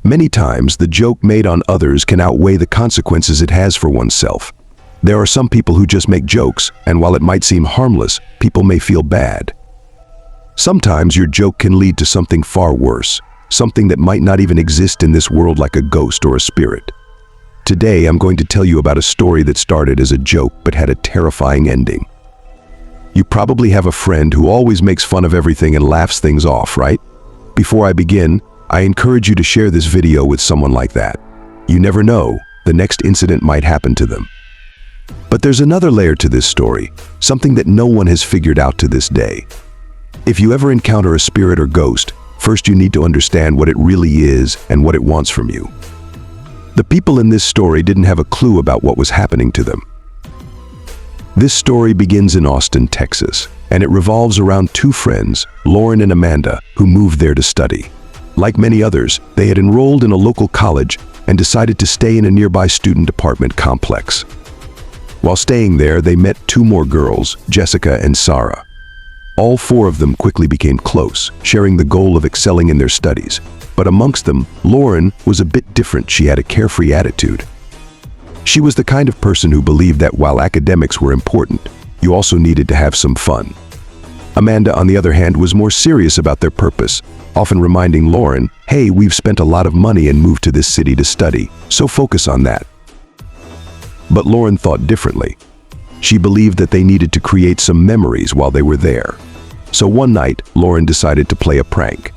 Many times, the joke made on others can outweigh the consequences it has for oneself. There are some people who just make jokes, and while it might seem harmless, people may feel bad. Sometimes your joke can lead to something far worse, something that might not even exist in this world, like a ghost or a spirit. Today, I'm going to tell you about a story that started as a joke but had a terrifying ending. You probably have a friend who always makes fun of everything and laughs things off, right? Before I begin, I encourage you to share this video with someone like that. You never know, the next incident might happen to them. But there's another layer to this story, something that no one has figured out to this day. If you ever encounter a spirit or ghost, first you need to understand what it really is and what it wants from you. The people in this story didn't have a clue about what was happening to them. This story begins in Austin, Texas, and it revolves around two friends, Lauren and Amanda, who moved there to study. Like many others, they had enrolled in a local college and decided to stay in a nearby student apartment complex. While staying there, they met two more girls, Jessica and Sarah. All four of them quickly became close, sharing the goal of excelling in their studies. But amongst them, Lauren was a bit different. She had a carefree attitude. She was the kind of person who believed that while academics were important, you also needed to have some fun. Amanda, on the other hand, was more serious about their purpose, often reminding Lauren, "Hey, we've spent a lot of money and moved to this city to study, so focus on that." But Lauren thought differently. She believed that they needed to create some memories while they were there. So one night, Lauren decided to play a prank.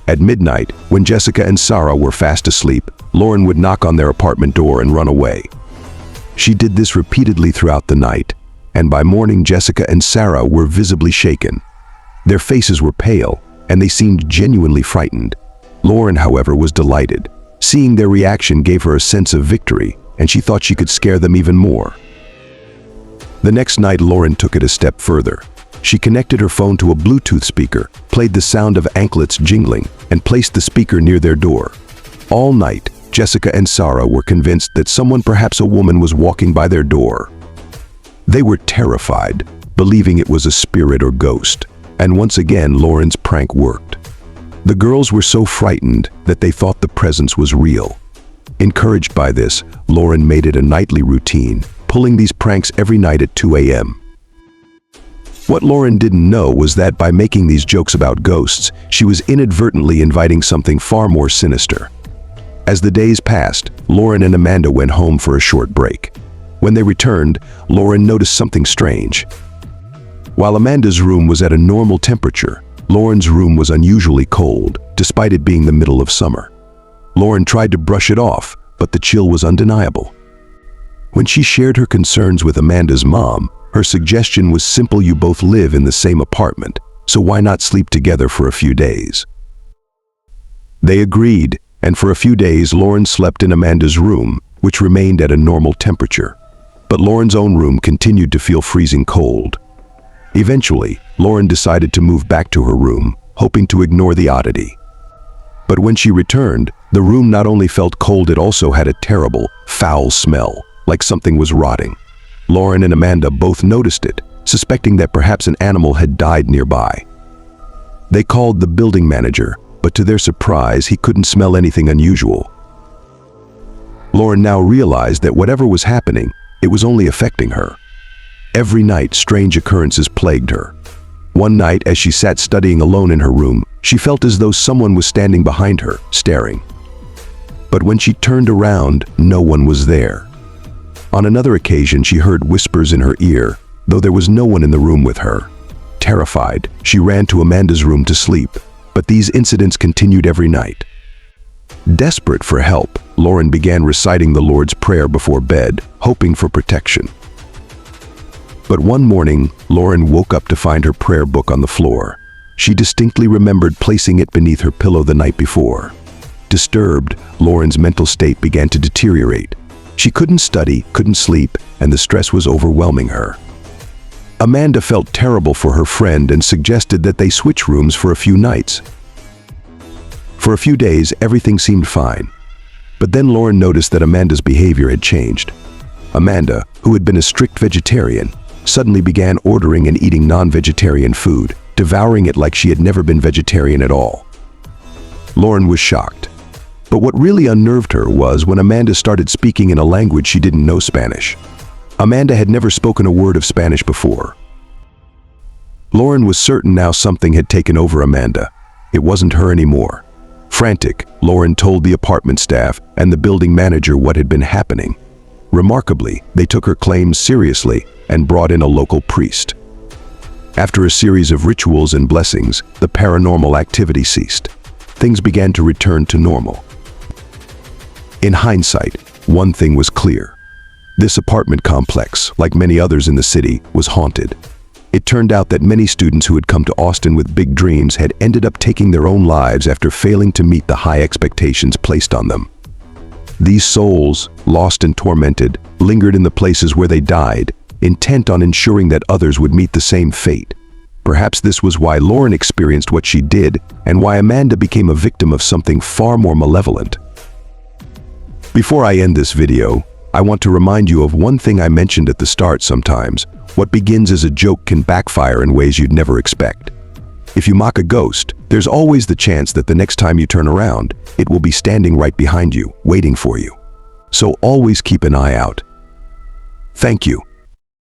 At midnight, when Jessica and Sarah were fast asleep, Lauren would knock on their apartment door and run away. She did this repeatedly throughout the night, and by morning Jessica and Sarah were visibly shaken. Their faces were pale, and they seemed genuinely frightened. Lauren, however, was delighted. Seeing their reaction gave her a sense of victory, and she thought she could scare them even more. The next night, Lauren took it a step further. She connected her phone to a Bluetooth speaker, played the sound of anklets jingling, and placed the speaker near their door. All night, Jessica and Sarah were convinced that someone, perhaps a woman, was walking by their door. They were terrified, believing it was a spirit or ghost, and once again Lauren's prank worked. The girls were so frightened that they thought the presence was real. Encouraged by this, Lauren made it a nightly routine, pulling these pranks every night at 2 a.m. What Lauren didn't know was that by making these jokes about ghosts, she was inadvertently inviting something far more sinister. As the days passed, Lauren and Amanda went home for a short break. When they returned, Lauren noticed something strange. While Amanda's room was at a normal temperature, Lauren's room was unusually cold, despite it being the middle of summer. Lauren tried to brush it off, but the chill was undeniable. When she shared her concerns with Amanda's mom, her suggestion was simple: you both live in the same apartment, so why not sleep together for a few days? They agreed, and for a few days Lauren slept in Amanda's room, which remained at a normal temperature. But Lauren's own room continued to feel freezing cold. Eventually, Lauren decided to move back to her room, hoping to ignore the oddity. But when she returned, the room not only felt cold, it also had a terrible, foul smell, like something was rotting. Lauren and Amanda both noticed it, suspecting that perhaps an animal had died nearby. They called the building manager, but to their surprise, he couldn't smell anything unusual. Lauren now realized that whatever was happening, it was only affecting her. Every night, strange occurrences plagued her. One night, as she sat studying alone in her room, she felt as though someone was standing behind her, staring. But when she turned around, no one was there. On another occasion, she heard whispers in her ear, though there was no one in the room with her. Terrified, she ran to Amanda's room to sleep, but these incidents continued every night. Desperate for help, Lauren began reciting the Lord's Prayer before bed, hoping for protection. But one morning, Lauren woke up to find her prayer book on the floor. She distinctly remembered placing it beneath her pillow the night before. Disturbed, Lauren's mental state began to deteriorate. She couldn't study, couldn't sleep, and the stress was overwhelming her. Amanda felt terrible for her friend and suggested that they switch rooms for a few nights. For a few days, everything seemed fine. But then Lauren noticed that Amanda's behavior had changed. Amanda, who had been a strict vegetarian, suddenly began ordering and eating non-vegetarian food, devouring it like she had never been vegetarian at all. Lauren was shocked. But what really unnerved her was when Amanda started speaking in a language she didn't know, Spanish. Amanda had never spoken a word of Spanish before. Lauren was certain now something had taken over Amanda. It wasn't her anymore. Frantic, Lauren told the apartment staff and the building manager what had been happening. Remarkably, they took her claims seriously and brought in a local priest. After a series of rituals and blessings, the paranormal activity ceased. Things began to return to normal. In hindsight, one thing was clear. This apartment complex, like many others in the city, was haunted. It turned out that many students who had come to Austin with big dreams had ended up taking their own lives after failing to meet the high expectations placed on them. These souls, lost and tormented, lingered in the places where they died, intent on ensuring that others would meet the same fate. Perhaps this was why Lauren experienced what she did and why Amanda became a victim of something far more malevolent. Before I end this video, I want to remind you of one thing I mentioned at the start. Sometimes, what begins as a joke can backfire in ways you'd never expect. If you mock a ghost, there's always the chance that the next time you turn around, it will be standing right behind you, waiting for you. So always keep an eye out. Thank you.